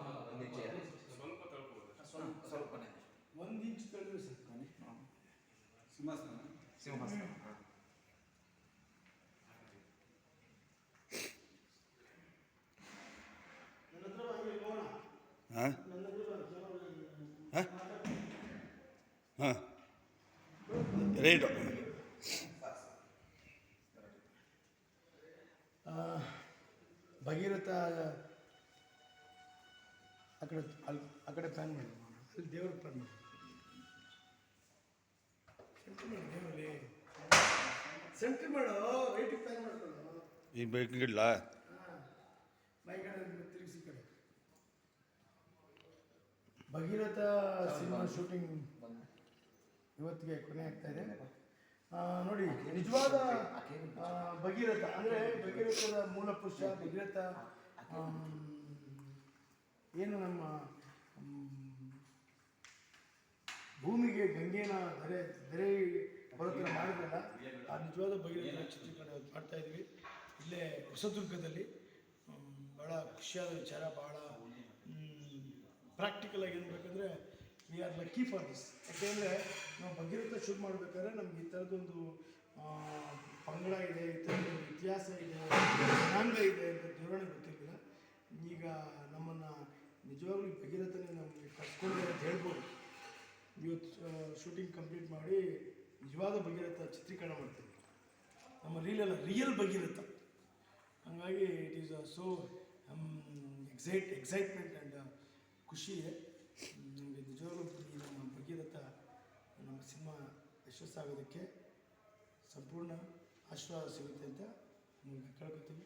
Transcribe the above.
ಸ್ವಲ್ಪ ತಳ್ಕೋಬೋದು. ಸ್ವಲ್ಪನೇ 1 ಇಂಚ್ ತಳ್ಳಿದ್ರೆ ಸಾಕು. ಸಿಂಹಾಸನ ಸಿಂಹಾಸನ. ಹಾಂ ಹಾಂ ರೈಟು. ಭಗೀರಥ ಆ ಕಡೆ ಪ್ಯಾನ್ ಮಾಡಿ, ಅಲ್ಲಿ ದೇವ್ರ ಪ್ಯಾನ್ ಮಾಡಿ, ಸೆಂಟ್ರ್ ಮಾಡಿ, ದೇವರಲ್ಲಿ ಸೆಂಟ್ರ್ ಮಾಡು, ರೈಟಿಗೆ ಪ್ಯಾನ್ ಮಾಡ್ಕೊಳ್ಳು. ಈಗ ಬೇಕಿಲ್ಲ ಹಾಂ, ಮೈ ಕಡೆ ತಿರುಗಿಸಿ ಕಡೆ. ಭಗೀರಥ ಸಿನಿಮಾ ಶೂಟಿಂಗ್ ಇವತ್ತಿಗೆ ಕೊನೆ ಆಗ್ತಾ ಇದೆ. ನೋಡಿ, ನಿಜವಾದ ಭಗೀರಥ ಅಂದರೆ ಭಗೀರಥದ ಮೂಲ ಪುರುಷ ಭಗೀರಥ ಏನು ನಮ್ಮ ಭೂಮಿಗೆ ಗಂಗೆನ ಧರೆ ಬರೋತರ ಮಾಡಿದ್ರಲ್ಲ, ಆ ನಿಜವಾದ ಭಗೀರಥನ ಚಿತ್ರೀಕರಣ ಮಾಡ್ತಾ ಇದ್ವಿ ಇಲ್ಲೇ ಹೊಸದುರ್ಗದಲ್ಲಿ. ಭಾಳ ಖುಷಿಯಾದ ವಿಚಾರ, ಭಾಳ ಪ್ರಾಕ್ಟಿಕಲ್ ಆಗಿ ಏನ್ಬೇಕಂದ್ರೆ we are lucky for this. ಯಾಕೆಂದರೆ ನಾವು ಭಗೀರಥ ಶೂಟ್ ಮಾಡಬೇಕಾದ್ರೆ ನಮ್ಗೆ ಈ ಥರದೊಂದು ಪಂಗಡ ಇದೆ, ಈ ಥರದೊಂದು ಇತಿಹಾಸ ಇದೆ, ಜನಾಂಗ ಇದೆ ಅಂತ ಧೋರಣೆ ಗೊತ್ತಿರಲಿಲ್ಲ. ಈಗ ನಮ್ಮನ್ನು ನಿಜವಾಗ್ಲೂ ಭಗೀರಥನೇ ನಮಗೆ ಕರ್ಸ್ಕೊಂಡಿದೆ ಅಂತ ಹೇಳ್ಬೋದು. ಇವತ್ತು ಶೂಟಿಂಗ್ ಕಂಪ್ಲೀಟ್ ಮಾಡಿ ನಿಜವಾದ ಭಗೀರಥ ಚಿತ್ರೀಕರಣ ಮಾಡ್ತೀವಿ. ನಮ್ಮ ರಿಯಲ್ ಭಗೀರಥ. ಹಾಗಾಗಿ it is so excitement and ಖುಷಿ ಇದೆ ನಮಗೆ. ನಿಜವಾಗ್ಲೂ ಈ ನಮ್ಮ ಭಗೀರಥ ನಮ್ಮ ಸಿನಿಮಾ ಯಶಸ್ಸಾಗೋದಕ್ಕೆ ಸಂಪೂರ್ಣ ಆಶೀರ್ವಾದ ಸಿಗುತ್ತೆ ಅಂತ ನಿಮಗೆ ಕೇಳ್ಕೊತೀವಿ.